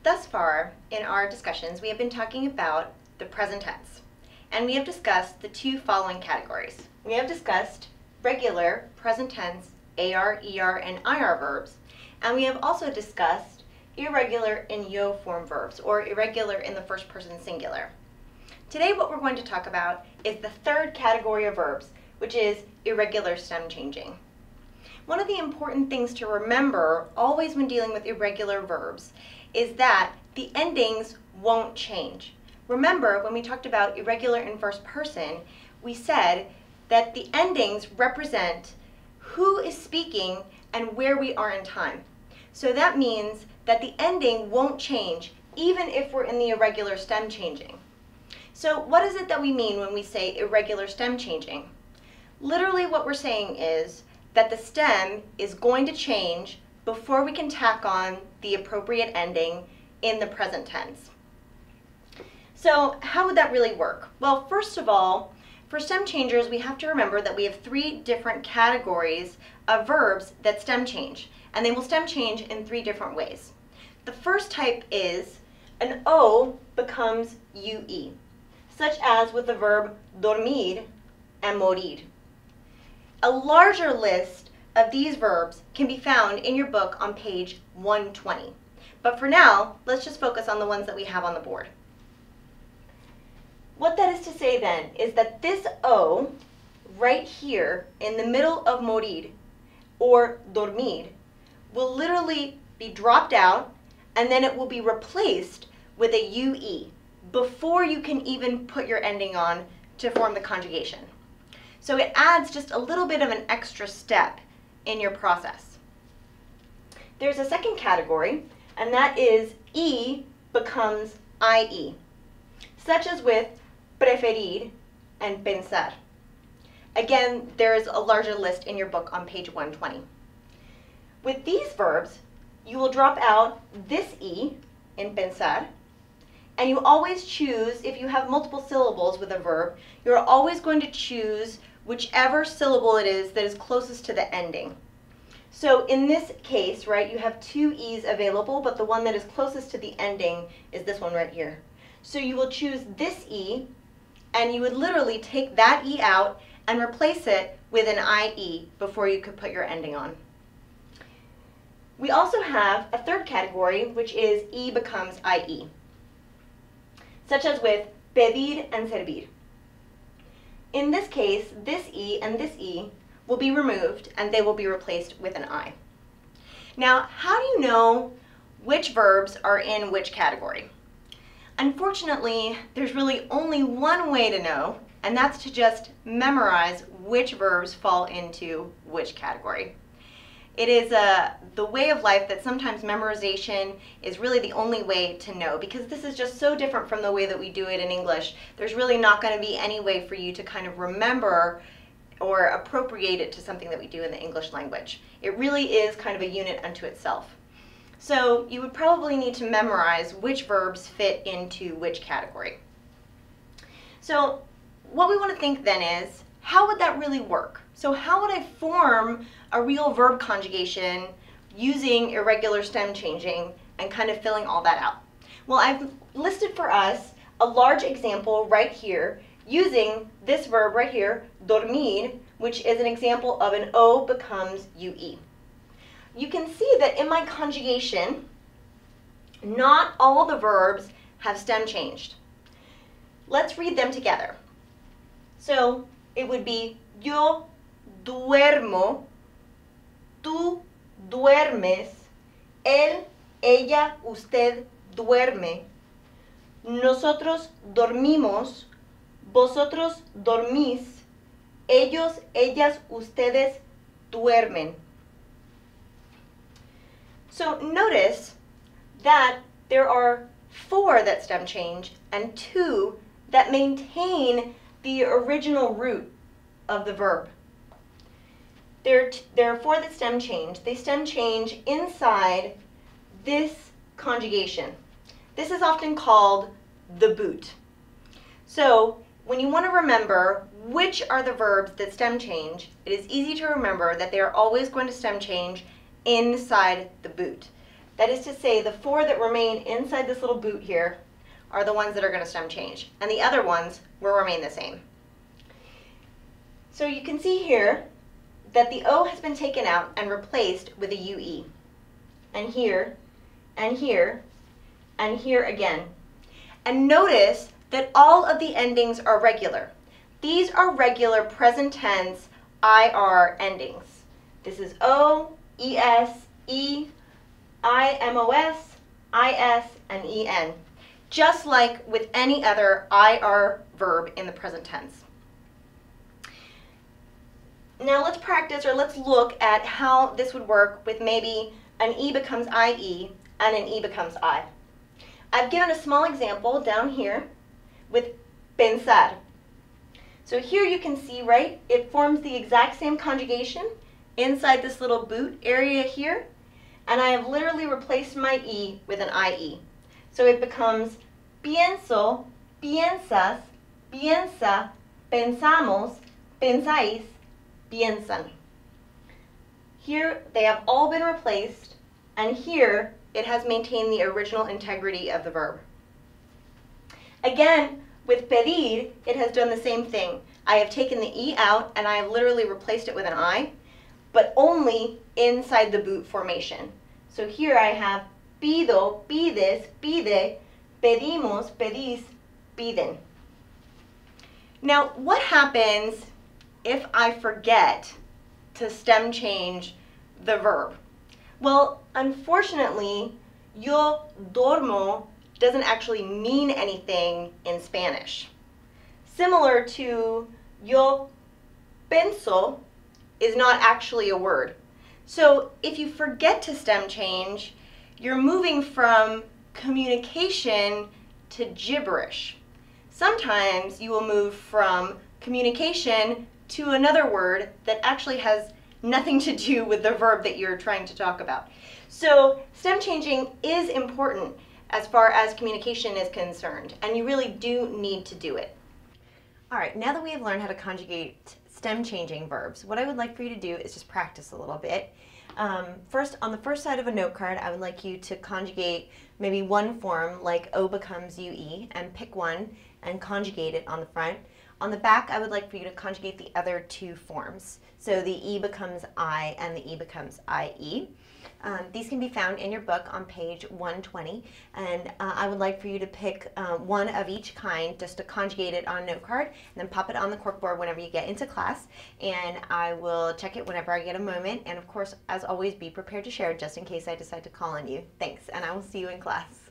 Thus far, in our discussions, we have been talking about the present tense, and we have discussed the two following categories. We have discussed regular, present tense, AR, ER, and IR verbs, and we have also discussed irregular in yo form verbs, or irregular in the first person singular. Today what we're going to talk about is the third category of verbs, which is irregular stem changing. One of the important things to remember always when dealing with irregular verbs is that the endings won't change. Remember, when we talked about irregular in first person, we said that the endings represent who is speaking and where we are in time. So that means that the ending won't change even if we're in the irregular stem changing. So what is it that we mean when we say irregular stem changing? Literally what we're saying is that the stem is going to change before we can tack on the appropriate ending in the present tense. So how would that really work? Well, first of all, for stem changers, we have to remember that we have three different categories of verbs that stem change, and they will stem change in three different ways. The first type is an O becomes UE, such as with the verb dormir and morir. A larger list of these verbs can be found in your book on page 120. But for now, let's just focus on the ones that we have on the board. What that is to say then is that this O right here in the middle of morir or dormir will literally be dropped out, and then it will be replaced with a UE before you can even put your ending on to form the conjugation. So it adds just a little bit of an extra step in your process. There's a second category, and that is E becomes IE, such as with preferir and pensar. Again, there is a larger list in your book on page 120. With these verbs, you will drop out this E in pensar, and you always choose, if you have multiple syllables with a verb, you're always going to choose whichever syllable it is that is closest to the ending. So in this case, right, you have two E's available, but the one that is closest to the ending is this one right here. So you will choose this E, and you would literally take that E out and replace it with an IE before you could put your ending on. We also have a third category, which is E becomes IE, such as with pedir and servir. In this case, this E and this E will be removed and they will be replaced with an I. Now, how do you know which verbs are in which category? Unfortunately, there's really only one way to know, and that's to just memorize which verbs fall into which category. It is the way of life that sometimes memorization is really the only way to know, because this is just so different from the way that we do it in English. There's really not going to be any way for you to kind of remember or appropriate it to something that we do in the English language. It really is kind of a unit unto itself. So you would probably need to memorize which verbs fit into which category. So what we want to think then is, how would that really work? So how would I form a real verb conjugation using irregular stem changing and kind of filling all that out? Well, I've listed for us a large example right here using this verb right here, dormir, which is an example of an O becomes UE. You can see that in my conjugation, not all the verbs have stem changed. Let's read them together. So it would be yo duermo, tú duermes, él, ella, usted duerme, nosotros dormimos, vosotros dormís, ellos, ellas, ustedes duermen. So notice that there are 4 that stem change and 2 that maintain the original root of the verb. There are 4 that stem change. They stem change inside this conjugation. This is often called the boot. So when you want to remember which are the verbs that stem change, it is easy to remember that they are always going to stem change inside the boot. That is to say, the 4 that remain inside this little boot here are the ones that are going to stem change, and the other ones will remain the same. So you can see here that the O has been taken out and replaced with a UE. And here, and here, and here again. And notice that all of the endings are regular. These are regular present tense IR endings. This is O, ES, E, IMOS, IS, and EN, just like with any other IR verb in the present tense. Now let's practice, or let's look at how this would work with maybe an E becomes IE and an E becomes I. I've given a small example down here with pensar. So here you can see, right, it forms the exact same conjugation inside this little boot area here, and I have literally replaced my E with an IE. So it becomes pienso, piensas, piensa, pensamos, pensáis, piensan. Here they have all been replaced, and here it has maintained the original integrity of the verb. Again, with pedir, it has done the same thing. I have taken the E out and I have literally replaced it with an I, but only inside the boot formation. So here I have pido, pides, pide, pedimos, pedís, piden. Now, what happens if I forget to stem change the verb? Well, unfortunately, yo duermo doesn't actually mean anything in Spanish. Similar to yo pienso is not actually a word. So if you forget to stem change, you're moving from communication to gibberish. Sometimes you will move from communication to another word that actually has nothing to do with the verb that you're trying to talk about. So stem changing is important as far as communication is concerned, and you really do need to do it. All right, now that we have learned how to conjugate stem changing verbs, what I would like for you to do is just practice a little bit. First, on the first side of a note card, I would like you to conjugate maybe one form, like O becomes UE, and pick one and conjugate it on the front. On the back, I would like for you to conjugate the other two forms. So the E becomes I and the E becomes IE. These can be found in your book on page 120, and I would like for you to pick one of each kind just to conjugate it on a note card, and then pop it on the corkboard whenever you get into class, and I will check it whenever I get a moment, and of course, as always, be prepared to share just in case I decide to call on you. Thanks, and I will see you in class.